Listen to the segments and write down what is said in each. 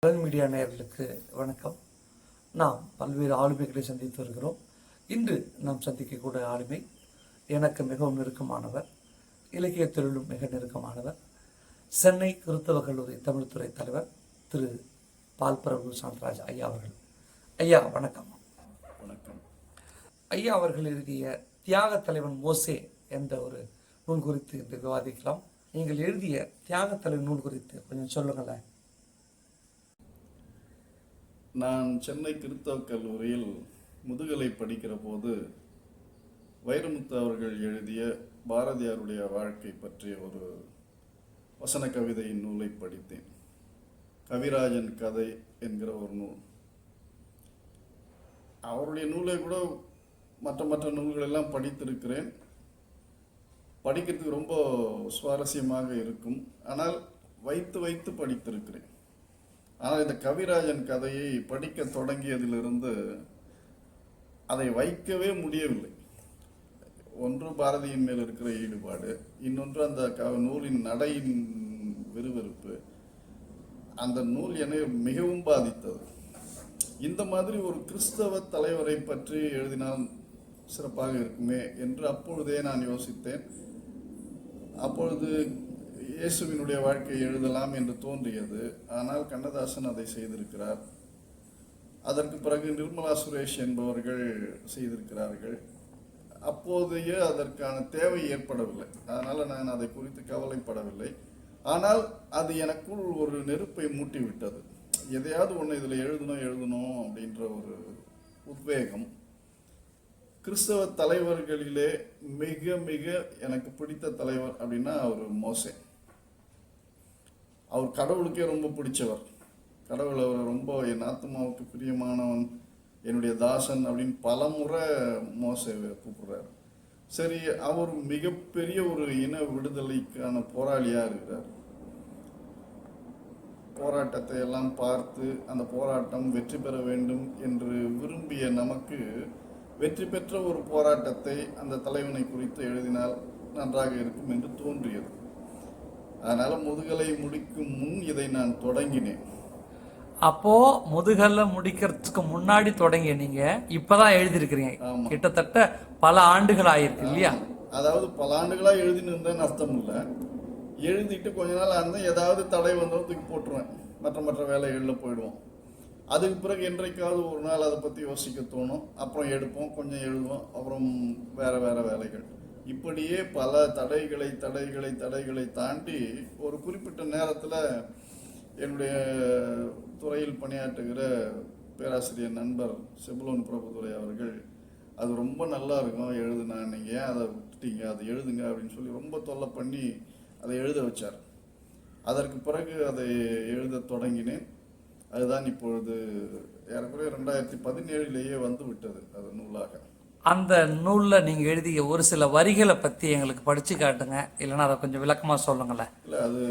Plan media நேயர்களுக்கு வணக்கம். நாம் பல்வேறு ஆளுமைகளை சந்தித்து வருகிறோம். இன்று நாம் சந்திக்கக்கூடிய ஆளுமை எனக்கு மிகவும் நெருக்கமானவர், இலக்கியத்திலும் மிக நெருக்கமானவர். சென்னை கிறித்தவ கல்லூரி தமிழ்துறை தலைவர் திரு பால்பிரபு சாந்தராஜ் ஐயா அவர்கள். ஐயா வணக்கம். வணக்கம். ஐயா அவர்கள் எழுதிய தியாக தலைவன் மோசே என்ற ஒரு நூல் குறித்து இன்று விவாதிக்கலாம். நீங்கள் எழுதிய தியாக தலைவன் நூல் குறித்து கொஞ்சம் சொல்லுங்களேன். நான் சென்னை கிறித்தவ கல்லூரியில் முதுகலை படிக்கிற போது வைரமுத்து அவர்கள் எழுதிய பாரதியாருடைய வாழ்க்கை பற்றிய ஒரு வசன கவிதையின் நூலை படித்தேன். கவிராஜன் கதை என்கிற ஒரு நூல். அவருடைய நூலை கூட மற்ற நூல்களெல்லாம் படித்திருக்கிறேன். படிக்கிறதுக்கு ரொம்ப சுவாரஸ்யமாக இருக்கும். ஆனால் வைத்து படித்திருக்கிறேன். ஆனால் இந்த கவிராஜன் கதையை படிக்க தொடங்கியதிலிருந்து அதை வைக்கவே முடியவில்லை. ஒன்று பாரதியின் மேல் இருக்கிற ஈடுபாடு, இன்னொன்று அந்த நூலின் நடையின் விறுவிறுப்பு. அந்த நூல் என்னை மிகவும் பாதித்தது. இந்த மாதிரி ஒரு கிறிஸ்தவ தலைவரை பற்றி எழுதினால் சிறப்பாக இருக்குமே என்று அப்பொழுதே நான் யோசித்தேன். அப்பொழுது இயேசுவினுடைய வாழ்க்கையை எழுதலாம் என்று தோன்றியது. ஆனால் கண்ணதாசன் அதை செய்திருக்கிறார். அதற்கு பிறகு நிர்மலா சுரேஷ் என்பவர்கள் செய்திருக்கிறார்கள். அப்போதைய அதற்கான தேவை ஏற்படவில்லை. அதனால் நான் அதை குறித்து கவலைப்படவில்லை. ஆனால் அது எனக்குள் ஒரு நெருப்பை மூட்டிவிட்டது. எதையாவது ஒன்று இதில் எழுதணும் அப்படின்ற ஒரு உத்வேகம். கிறிஸ்தவ தலைவர்களிலே மிக எனக்கு பிடித்த தலைவர் அப்படின்னா அவர் மோசே. அவர் கடவுளுக்கே ரொம்ப பிடிச்சவர். கடவுள் அவர் ரொம்ப என் ஆத்மாவுக்கு பிரியமானவன், என்னுடைய தாசன் அப்படின்னு பலமுறை மோசே கூப்பிடுறாரு. சரி, அவர் மிகப்பெரிய ஒரு இன விடுதலைக்கான போராளியாக இருக்கிறார். போராட்டத்தை எல்லாம் பார்த்து அந்த போராட்டம் வெற்றி பெற வேண்டும் என்று விரும்பிய நமக்கு வெற்றி பெற்ற ஒரு போராட்டத்தை அந்த தலைவனை குறித்து எழுதினால் நன்றாக இருக்கும் என்று தோன்றியது. அதனால முதுகலை முடிக்கும் முன் இதை நான் தொடங்கினேன். அப்போ முதுகலை முடிக்கிறதுக்கு முன்னாடி தொடங்கிய நீங்க இப்பதான் எழுதியிருக்கிறீங்க. கிட்டத்தட்ட பல ஆண்டுகள் ஆயிருக்கு இல்லையா? அதாவது பல ஆண்டுகளா எழுதினு அர்த்தம் இல்லை. எழுதிட்டு கொஞ்ச நாள் அந்த ஏதாவது தடை வந்தாலும் தூக்கி போட்டுருவேன். மற்ற வேலைகளில் போயிடுவோம். அதுக்கு பிறகு என்றைக்காவது ஒரு நாள் அதை பற்றி யோசிக்க தோணும். அப்புறம் எடுப்போம், கொஞ்சம் எழுதுவோம், அப்புறம் வேறு வேலைகள். இப்படியே பல தடைகளை தாண்டி ஒரு குறிப்பிட்ட நேரத்தில் என்னுடைய துறையில் பணியாற்றுகிற பேராசிரியர் நண்பர் செபுலோன் பிரபுதுரை அவர்கள், அது ரொம்ப நல்லா இருக்கும் எழுதுனா, நீங்கள் ஏன் அதை விட்டுட்டீங்க, அதை எழுதுங்க அப்படின்னு சொல்லி ரொம்ப தொல்லை பண்ணி அதை எழுத வச்சார். அதற்கு பிறகு அதை எழுத தொடங்கினேன். அதுதான் இப்பொழுது ஏறக்குறைய 2017 வந்து விட்டது அது நூலாக. அந்த நூலில் நீங்கள் எழுதிய ஒரு சில வரிகளை பற்றி எங்களுக்கு படித்து காட்டுங்க, இல்லைன்னா அதை கொஞ்சம் விளக்கமாக சொல்லுங்களேன். இல்லை, அது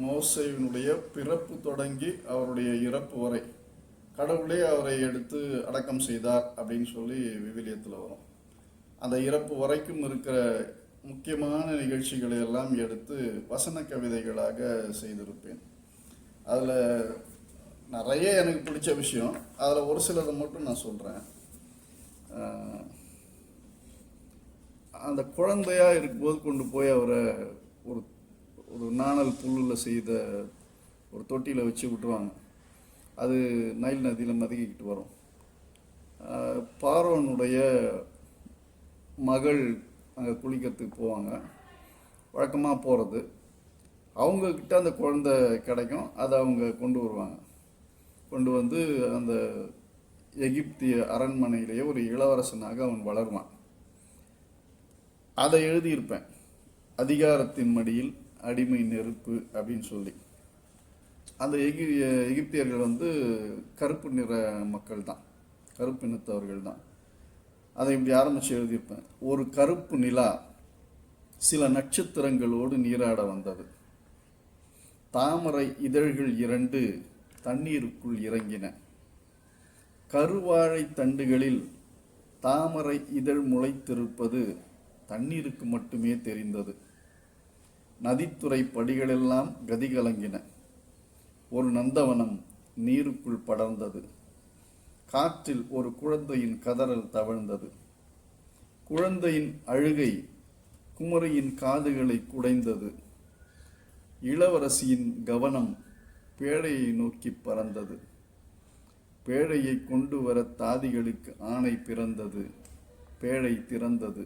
மோசேயினுடைய பிறப்பு தொடங்கி அவருடைய இறப்பு வரை கடவுளே அவரை எடுத்து அடக்கம் செய்தார் அப்படின்னு சொல்லி விவிலியத்தில் வரும். அந்த இறப்பு வரைக்கும் இருக்கிற முக்கியமான நிகழ்ச்சிகளை எல்லாம் எடுத்து வசன கவிதைகளாக செய்திருப்பேன். அதில் நிறைய எனக்கு பிடிச்ச விஷயம், அதில் ஒரு சிலதை மட்டும் நான் சொல்கிறேன். அந்த குழந்தையாக இருக்கும்போது கொண்டு போய் அவரை ஒரு நாணல் புல்லில் செய்த ஒரு தொட்டியில் வச்சு விட்டுருவாங்க. அது நைல் நதியில் மதிக்கிட்டு வரும். பார்வோனுடைய மகள் அங்கே குளிக்கிறதுக்கு போவாங்க. வழக்கமாக போகிறது. அவங்கக்கிட்ட அந்த குழந்தை கிடைக்கும். அதை அவங்க கொண்டு வருவாங்க. கொண்டு வந்து அந்த எகிப்திய அரண்மனையிலேயே ஒரு இளவரசனாக அவன் வளருவான். அதை எழுதியிருப்பேன். அதிகாரத்தின் மடியில் அடிமை நெருப்பு அப்படின்னு சொல்லி. அந்த எகிப்தியர்கள் வந்து கருப்பு நிற மக்கள் தான், கருப்பு இனத்தவர்கள் தான். அதை இப்படி ஆரம்பித்து எழுதியிருப்பேன். ஒரு கருப்பு நிலா சில நட்சத்திரங்களோடு நீராட வந்தது. தாமரை இதழ்கள் 2 தண்ணீருக்குள் இறங்கின. கருவாழை தண்டுகளில் தாமரை இதழ் முளைத்திருப்பது தண்ணீருக்கு மட்டுமே தெரிந்தது. நதித்துறை படிகளெல்லாம் கதிகலங்கின. ஒரு நந்தவனம் நீருக்குள் படர்ந்தது. காற்றில் ஒரு குழந்தையின் கதறல் தவழ்ந்தது. குழந்தையின் அழுகை குமரியின் காதுகளை குடைந்தது. இளவரசியின் கவனம் பேழையை நோக்கி பறந்தது. பேழையை கொண்டு வர தாதிகளுக்கு ஆணை பிறந்தது. பேழை திறந்தது.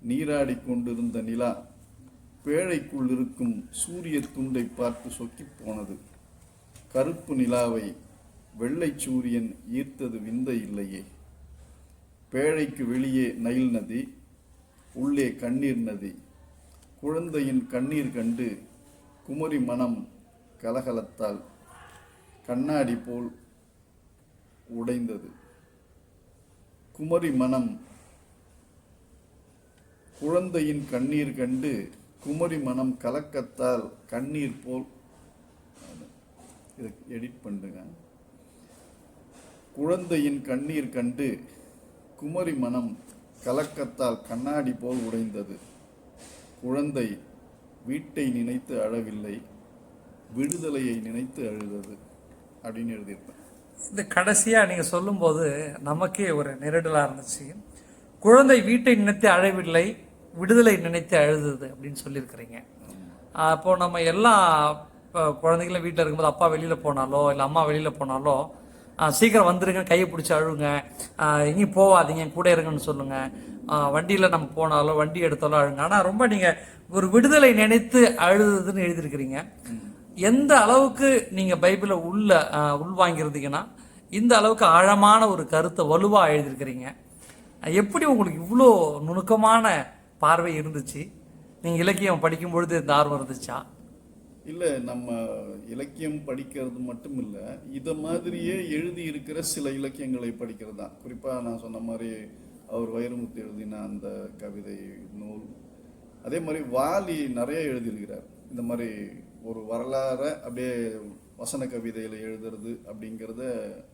நீராடி கொண்டிருந்த நிலா பேழைக்குள் இருக்கும் சூரிய துண்டை பார்த்து சொக்கி போனது. கருப்பு நிலாவை வெள்ளை சூரியன் ஈர்த்தது விந்தை இல்லையே. பேழைக்கு வெளியே நைல் நதி, உள்ளே கண்ணீர் நதி. குழந்தையின் கண்ணீர் கண்டு குமரி மனம் கலகலத்தால் கண்ணாடி போல் உடைந்தது. குமரி மனம் குழந்தையின் கண்ணீர் கண்டு குமரி மனம் கலக்கத்தால் கண்ணீர் போல், இதை எடிட் பண்ணுங்க. குழந்தையின் கண்ணீர் கண்டு குமரி மனம் கலக்கத்தால் கண்ணாடி போல் உடைந்தது. குழந்தை வீட்டை நினைத்து அழவில்லை, விடுதலையை நினைத்து அழுதது அப்படின்னு எழுதியிருப்பேன். இந்த கடைசியாக நீங்கள் சொல்லும்போது நமக்கே ஒரு நெருடலாக இருந்துச்சு. குழந்தை வீட்டை நினைத்து அழவில்லை, விடுதலை நினைத்து அழுதுது அப்படின்னு சொல்லியிருக்கிறீங்க. அப்போ நம்ம எல்லா குழந்தைங்களும் வீட்டில் இருக்கும்போது அப்பா வெளியில் போனாலோ இல்லை அம்மா வெளியில் போனாலோ சீக்கிரம் வந்துருங்க, கையை பிடிச்சி அழுவுங்க, எங்கேயும் போகாதீங்க, கூட இருங்கன்னு சொல்லுங்க. வண்டியில் நம்ம போனாலோ வண்டி எடுத்தாலோ அழுங்க. ஆனால் ரொம்ப நீங்கள் ஒரு விடுதலை நினைத்து அழுதுன்னு எழுதியிருக்கிறீங்க. எந்த அளவுக்கு நீங்கள் பைபிளை உள்வாங்கியிருந்தீங்கன்னா இந்த அளவுக்கு ஆழமான ஒரு கருத்தை வலுவாக எழுதியிருக்கிறீங்க. எப்படி உங்களுக்கு இவ்வளோ நுணுக்கமான பார்வை இருந்துச்சு? நீங்கள் இலக்கியம் படிக்கும் பொழுது இந்த ஆர்வம் இருந்துச்சா? இல்லை, நம்ம இலக்கியம் படிக்கிறது மட்டும் இல்லை, இதை மாதிரியே எழுதி இருக்கிற சில இலக்கியங்களை படிக்கிறது தான். குறிப்பாக நான் சொன்ன மாதிரி அவர் வைரமுத்து எழுதின அந்த கவிதை நூல், அதே மாதிரி வாலி நிறைய எழுதியிருக்கிறார். இந்த மாதிரி ஒரு வரலாறை அப்படியே வசன கவிதையில் எழுதுறது அப்படிங்கிறத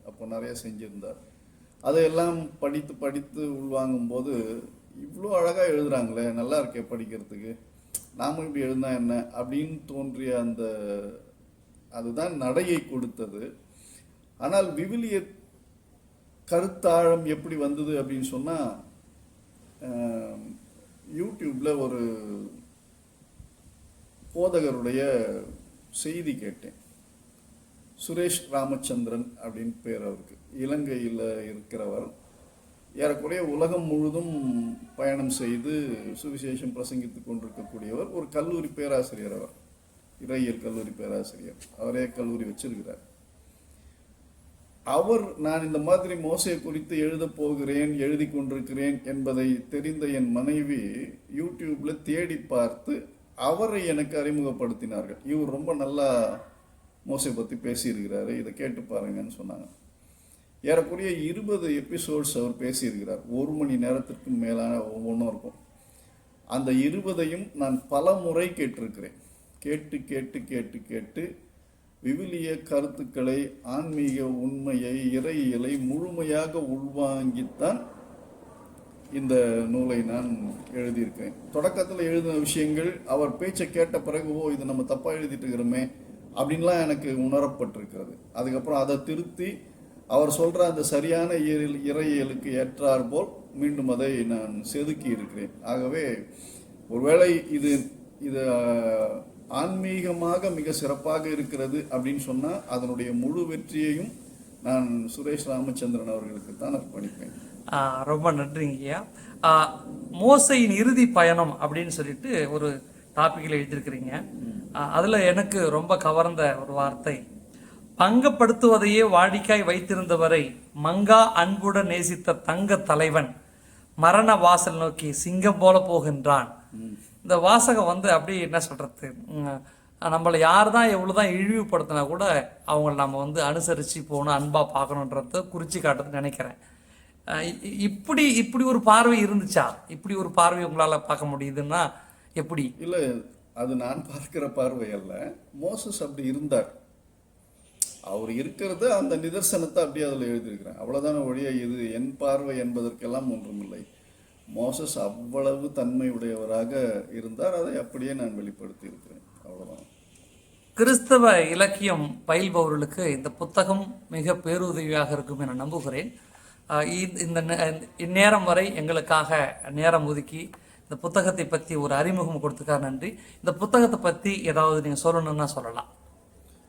அப்போ நிறைய செஞ்சுருந்தார். அதையெல்லாம் படித்து படித்து உள்வாங்கும் போது இவ்வளோ அழகாக எழுதுறாங்களே, நல்லா இருக்கே படிக்கிறதுக்கு, நாமும் இப்படி எழுந்தா என்ன அப்படின்னு தோன்றிய அந்த அதுதான் நடையை கொடுத்தது. ஆனால் விவிலிய கருத்தாழம் எப்படி வந்தது அப்படின்னு சொன்னால், யூடியூப்பில் ஒரு போதகருடைய செய்தி கேட்டேன். சுரேஷ் ராமச்சந்திரன் அப்படின்னு பேர் அவருக்கு. இலங்கையில் இருக்கிறவர். ஏறக்குறைய உலகம் முழுதும் பயணம் செய்து சுவிசேஷம் பிரசங்கித்து கொண்டிருக்கக்கூடியவர். ஒரு கல்லூரி பேராசிரியர், அவர் இறையியல் கல்லூரி பேராசிரியர். அவரே கல்லூரி வச்சிருக்கிறார். அவர் நான் இந்த மாதிரி மோசே குறித்து எழுத போகிறேன், எழுதி கொண்டிருக்கிறேன் என்பதை தெரிந்த என் மனைவி யூடியூப்ல தேடி பார்த்து அவரை எனக்கு அறிமுகப்படுத்தினார்கள். இவர் ரொம்ப நல்லா மோசே பற்றி பேசியிருக்கிறாரு, இதை கேட்டு பாருங்கன்னு சொன்னாங்க. ஏறக்குறைய 20 எபிசோட்ஸ் அவர் பேசியிருக்கிறார். 1 மணி நேரத்திற்கு மேலான ஒவ்வொன்றும் இருக்கும். அந்த 20ஐயும் நான் பல முறை கேட்டிருக்கிறேன். கேட்டு கேட்டு கேட்டு கேட்டு விவிலிய கருத்துக்களை, ஆன்மீக உண்மையை, இறையியலை முழுமையாக உள்வாங்கித்தான் இந்த நூலை நான் எழுதியிருக்கிறேன். தொடக்கத்தில் எழுதின விஷயங்கள் அவர் பேச்சை கேட்ட பிறகு, ஓ இது நம்ம தப்பாக எழுதிட்டு இருக்கிறோமே அப்படின்லாம் எனக்கு உணரப்பட்டிருக்கிறது. அதுக்கப்புறம் அதை திருத்தி அவர் சொல்கிற அந்த சரியான இறையியலுக்கு ஏற்றார் போல் மீண்டும் அதை நான் செதுக்கி இருக்கிறேன். ஆகவே ஒருவேளை இது ஆன்மீகமாக மிக சிறப்பாக இருக்கிறது அப்படின்னு சொன்னால் அதனுடைய முழு வெற்றியையும் நான் சுரேஷ் ராமச்சந்திரன் அவர்களுக்கு தான் அர்ப்பணிப்பேன். ரொம்ப நன்றிங்கய்யா. மோசையின் இறுதி பயணம் அப்படின்னு சொல்லிட்டு ஒரு டாபிக்கில் எழுதியிருக்கிறீங்க. அதில் எனக்கு ரொம்ப கவர்ந்த ஒரு வார்த்தை, பங்கப்படுத்துவதையே வாடிக்காய் வைத்திருந்தவரை மங்கா அன்புடன் நேசித்த தங்க தலைவன் மரண வாசல் நோக்கி சிங்கம் போல போகின்றான். இந்த வாசகம் அப்படி என்ன சொல்றது, நம்மளை யார் தான் எவ்வளோதான் இழிவுபடுத்தினா கூட அவங்கள நம்ம அனுசரித்து போகணும், அன்பாக பார்க்கணுன்றத குறித்து காட்டுறதுன்னு நினைக்கிறேன். இப்படி ஒரு பார்வை இருந்துச்சா? இப்படி ஒரு பார்வை உங்களால் பார்க்க முடியுதுன்னா எப்படி? இல்லை, அது நான் பார்க்கிற பார்வை அல்ல. மோசஸ் அப்படி இருந்தார். அவர் இருக்கிறது அந்த நிதர்சனத்தை அப்படியே அதில் எழுதியிருக்கிறேன். அவ்வளோதான ஒழிய இது என் பார்வை என்பதற்கெல்லாம் ஒன்றுமில்லை. மோசஸ் அவ்வளவு தன்மை உடையவராக இருந்தார். அதை அப்படியே நான் வெளிப்படுத்தி இருக்கிறேன். அவ்வளோதான். கிறிஸ்தவ இலக்கியம் பயில்பவர்களுக்கு இந்த புத்தகம் மிக பேருதவியாக இருக்கும் என நம்புகிறேன். இந்த இந்நேரம் வரை எங்களுக்காக நேரம் ஒதுக்கி இந்த புத்தகத்தை பற்றி ஒரு அறிமுகம் கொடுத்துக்காக நன்றி. இந்த புத்தகத்தை பற்றி ஏதாவது நீங்கள் சொல்லணும்னா சொல்லலாம்.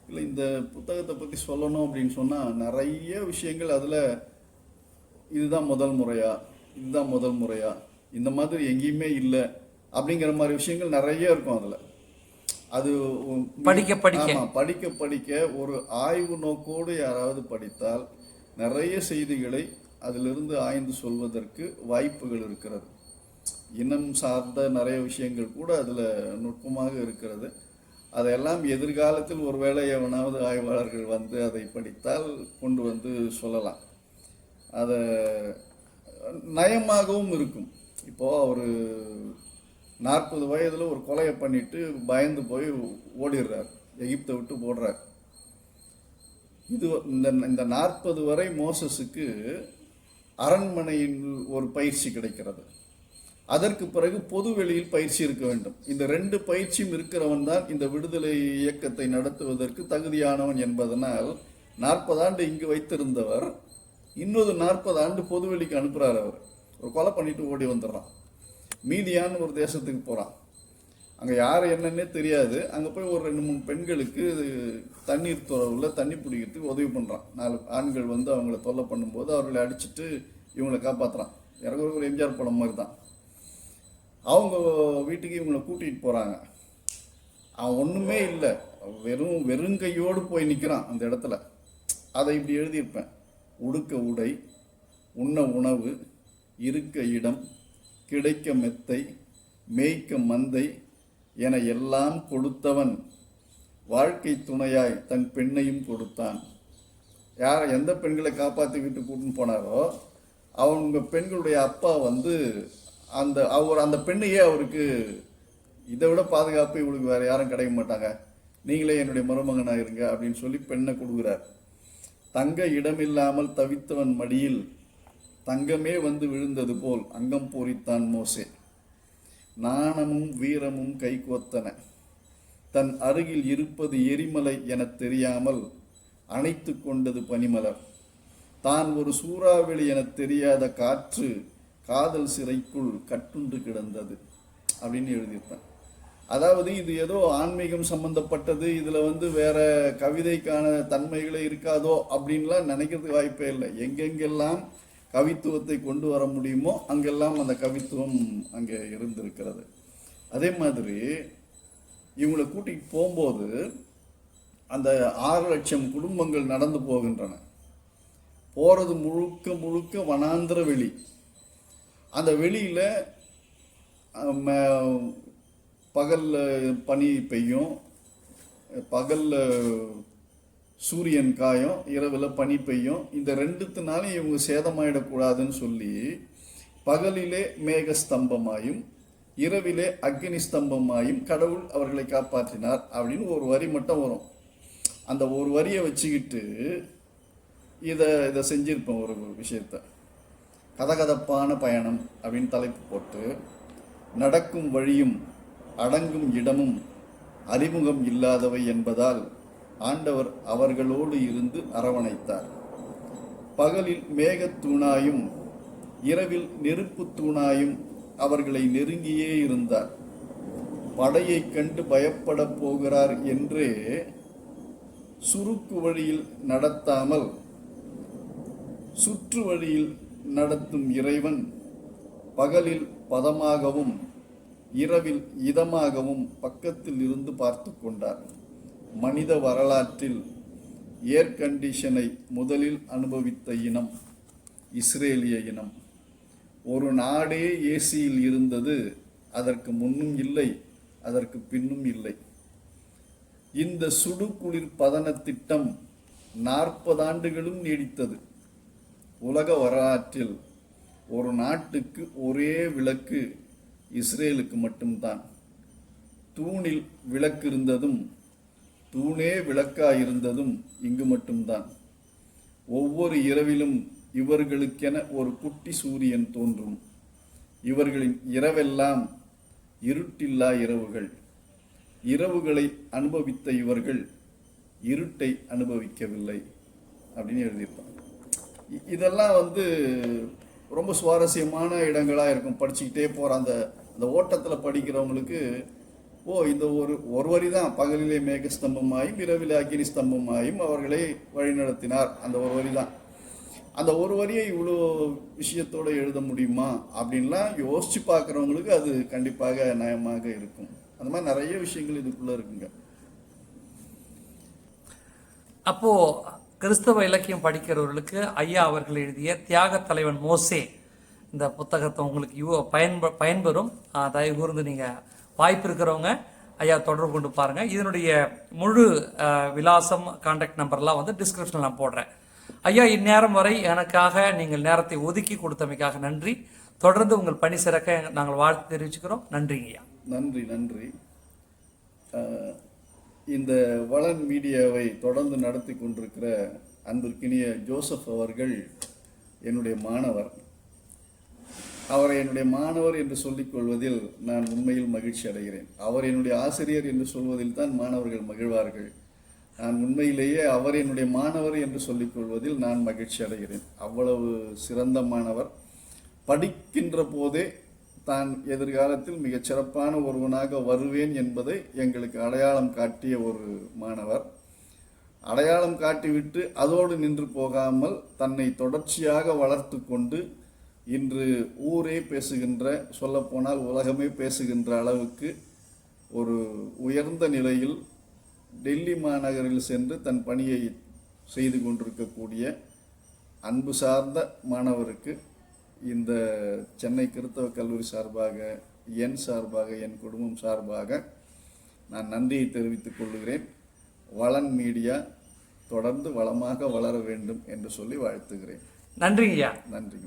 இல்லை, இந்த புத்தகத்தை பற்றி சொல்லணும் அப்படின்னு சொன்னால் நிறைய விஷயங்கள் அதில் இதுதான் முதல் முறையா இந்த மாதிரி எங்கேயுமே இல்லை அப்படிங்கிற மாதிரி விஷயங்கள் நிறைய இருக்கும் அதில். அது படிக்க ஒரு ஆய்வு நோக்கோடு யாராவது படித்தால் நிறைய செய்திகளை அதிலிருந்து ஆய்ந்து சொல்வதற்கு வாய்ப்புகள் இருக்கிறது. இனம் சார்ந்த நிறைய விஷயங்கள் கூட அதில் நுட்பமாக இருக்கிறது. அதையெல்லாம் எதிர்காலத்தில் ஒருவேளை எவனாவது ஆய்வாளர்கள் வந்து அதை படித்தால் கொண்டு வந்து சொல்லலாம். அதை நயமாகவும் இருக்கும். இப்போது ஒரு 40 வயதில் ஒரு கொலையை பண்ணிட்டு பயந்து போய் ஓடிடுறார், எகிப்தை விட்டு போடுறார். இது இந்த 40 வரை மோசஸுக்கு அரண்மனையில் ஒரு பயிற்சி கிடைக்கிறது. அதற்கு பிறகு பொது வெளியில் பயிற்சி இருக்க வேண்டும். இந்த 2 பயிற்சியும் இருக்கிறவன் தான் இந்த விடுதலை இயக்கத்தை நடத்துவதற்கு தகுதியானவன் என்பதனால் 40 ஆண்டு இங்கு வைத்திருந்தவர் இன்னொரு 40 ஆண்டு பொதுவெளிக்கு அனுப்புகிறார். அவர் ஒரு கொலை பண்ணிட்டு ஓடி வந்துடுறான். மீதியான்னு ஒரு தேசத்துக்கு போகிறான். அங்கே யார் என்னன்னே தெரியாது. அங்கே போய் ஒரு 2-3 பெண்களுக்கு தண்ணீர் துறவில் தண்ணி பிடிக்கிறதுக்கு உதவி பண்ணுறான். 4 ஆண்கள் வந்து அவங்கள தொல்லை பண்ணும்போது அவர்களை அடிச்சுட்டு இவங்களை காப்பாற்றுறான். இறங்குற ஒரு எம்ஜிஆர் படம் மாதிரி தான். அவங்க வீட்டுக்கு இவங்களை கூட்டிகிட்டு போகிறாங்க. அவன் ஒன்றுமே இல்லை, வெறுங்கையோடு போய் நிற்கிறான் அந்த இடத்துல. அதை இப்படி எழுதியிருப்பேன்: உடுக்க உடை, உண்ண உணவு, இருக்க இடம், கிடைக்க மெத்தை, மேய்க்க மந்தை என எல்லாம் கொடுத்தவன் வாழ்க்கை துணையாய் தன் பெண்ணையும் கொடுத்தான். எந்த பெண்களை காப்பாற்றி வீட்டுக்கு கூட்டின்னு போனாரோ அவங்க பெண்களுடைய அப்பா வந்து அந்த பெண்ணையே அவருக்கு இதை விட பாதுகாப்பு இவளுக்கு வேறு யாரும் கிடைக்க மாட்டாங்க, நீங்களே என்னுடைய மருமகனாக இருங்க அப்படின்னு சொல்லி பெண்ணை கொடுக்குறார். தங்க இடமில்லாமல் தவித்தவன் மடியில் தங்கமே வந்து விழுந்தது போல் அங்கம் பூரித்தான் மோசே. நாணமும் வீரமும் கைகோத்தன. தன் அருகில் இருப்பது எரிமலை என தெரியாமல் அணைத்து கொண்டது பனிமலர். தான் ஒரு சூறாவளி என தெரியாத காற்று காதல் சிறைக்குள் கட்டுண்டு கிடந்தது அப்படின்னு எழுதியிருப்பேன். அதாவது இது ஏதோ ஆன்மீகம் சம்பந்தப்பட்டது, இதில் வந்து வேற கவிதைக்கான தன்மைகளே இருக்காதோ அப்படின்லாம் நினைக்கிறதுக்கு வாய்ப்பே இல்லை. எங்கெங்கெல்லாம் கவித்துவத்தை கொண்டு வர முடியுமோ அங்கெல்லாம் அந்த கவித்துவம் அங்கே இருந்திருக்கிறது. அதே மாதிரி இவங்களை கூட்டிகிட்டு போகும்போது அந்த 6 லட்சம் குடும்பங்கள் நடந்து போகின்றன. போகிறது முழுக்க முழுக்க வனாந்திர வெளி. அந்த வெளியில் பகலில் பனி பெய்யும், பகலில் சூரியன் காயும், இரவில் பனி பெய்யும். இந்த 2த்துனாலும் இவங்க சேதமாயிடக்கூடாதுன்னு சொல்லி பகலிலே மேகஸ்தம்பமாயும் இரவிலே அக்னி ஸ்தம்பமாயும் கடவுள் அவர்களை காப்பாற்றினார் அப்படின்னு ஒரு வரி மட்டும் வரும். அந்த ஒரு வரியை வச்சுக்கிட்டு இதை செஞ்சிருப்பேன். ஒரு விஷயத்த கதகதப்பான பயணம் அப்படின்னு தலைப்பு போட்டு, நடக்கும் வழியும் அடங்கும் இடமும் அறிமுகம் இல்லாதவை என்பதால் ஆண்டவர் அவர்களோடு இருந்து அரவணைத்தார். பகலில் மேகத்தூணாயும் இரவில் நெருப்பு தூணாயும் அவர்களை நெருங்கியே இருந்தார். படையை கண்டு பயப்பட போகிறார் என்றே சுருக்கு வழியில் நடத்தாமல் சுற்று வழியில் நடத்தும் இறைவன் பகலில் பதமாகவும் இரவில் இதமாகவும் பக்கத்தில் இருந்து பார்த்து கொண்டார். மனித வரலாற்றில் ஏர் கண்டிஷனை முதலில் அனுபவித்த இனம் இஸ்ரேலிய இனம். ஒரு நாடே ஏசியில் இருந்தது. அதற்கு முன்னும் இல்லை, அதற்கு பின்னும் இல்லை. இந்த சுடு குளிர் பதன திட்டம் 40 ஆண்டுகளும் நீடித்தது. உலக வரலாற்றில் ஒரு நாட்டுக்கு ஒரே விளக்கு இஸ்ரேலுக்கு மட்டும்தான். தூணில் விளக்கு இருந்ததும் தூணே விளக்காயிருந்ததும் இங்கு மட்டும்தான். ஒவ்வொரு இரவிலும் இவர்களுக்கென ஒரு குட்டி சூரியன் தோன்றும். இவர்களின் இரவெல்லாம் இருட்டில்லா இரவுகள். இரவுகளை அனுபவித்த இவர்கள் இருட்டை அனுபவிக்கவில்லை அப்படின்னு எழுதியிருப்பாங்க. இதெல்லாம் ரொம்ப சுவாரஸ்யமான இடங்களாக இருக்கும். படிச்சுக்கிட்டே போகிற அந்த அந்த ஓட்டத்தில் படிக்கிறவங்களுக்கு இந்த ஒரு வரி தான், பகலிலே மேக ஸ்தம்பமாயும் இரவிலே அக்கினி ஸ்தம்பமாயும் அவர்களை வழிநடத்தினார், அந்த ஒரு வரி தான். அந்த ஒரு வரியை இவ்வளோ விஷயத்தோடு எழுத முடியுமா அப்படின்லாம் யோசிச்சு பார்க்குறவங்களுக்கு அது கண்டிப்பாக நயமாக இருக்கும். அந்த மாதிரி நிறைய விஷயங்கள் இதுக்குள்ளே இருக்குங்க. அப்போ கிறிஸ்தவ இலக்கியம் படிக்கிறவர்களுக்கு ஐயா அவர்கள் எழுதிய தியாக தலைவன் மோசே இந்த புத்தகத்தை உங்களுக்கு பயன்பெறும். தயவு கூர்ந்து நீங்கள் வாய்ப்பு இருக்கிறவங்க ஐயா தொடர்பு கொண்டு பாருங்கள். இதனுடைய முழு விலாசம், கான்டாக்ட் நம்பர்லாம் டிஸ்கிரிப்ஷனில் நான் போடுறேன். ஐயா, இந்நேரம் வரை எனக்காக நீங்கள் நேரத்தை ஒதுக்கி கொடுத்தமைக்காக நன்றி. தொடர்ந்து உங்கள் பணி சிறக்க நாங்கள் வாழ்த்து தெரிவிச்சுக்கிறோம். நன்றிங்க ஐயா. நன்றி நன்றி. இந்த வளன் மீடியாவை தொடர்ந்து நடத்தி கொண்டிருக்கிற அன்பிற்கினிய ஜோசப் அவர்கள் என்னுடைய மாணவர். அவரை என்னுடைய மாணவர் என்று சொல்லிக் கொள்வதில் நான் உண்மையில் மகிழ்ச்சி அடைகிறேன். அவர் என்னுடைய ஆசிரியர் என்று சொல்வதில் தான் மாணவர்கள் மகிழ்வார்கள். நான் உண்மையிலேயே அவர் என்னுடைய மாணவர் என்று சொல்லிக் கொள்வதில் நான் மகிழ்ச்சி அடைகிறேன். அவ்வளவு சிறந்த மாணவர். படிக்கின்ற போதே தான் எதிர்காலத்தில் மிகச் சிறப்பான ஒருவனாக வருவேன் என்பதை எங்களுக்கு அடையாளம் காட்டிய ஒரு மாணவர். அடையாளம் காட்டிவிட்டு அதோடு நின்று போகாமல் தன்னை தொடர்ச்சியாக வளர்த்து கொண்டு இன்று ஊரே பேசுகின்ற, சொல்லப்போனால் உலகமே பேசுகின்ற அளவுக்கு ஒரு உயர்ந்த நிலையில் டெல்லி மாநகரில் சென்று தன் பணியை செய்து கொண்டிருக்கக்கூடிய அன்பு சார்ந்த மாணவருக்கு இந்த சென்னை கிறித்தவ கல்லூரி சார்பாக, என் சார்பாக, என் குடும்பம் சார்பாக நான் நன்றியை தெரிவித்துக் கொள்கிறேன். வளன் மீடியா தொடர்ந்து வளமாக வளர வேண்டும் என்று சொல்லி வாழ்த்துகிறேன். நன்றிங்கய்யா. நன்றி.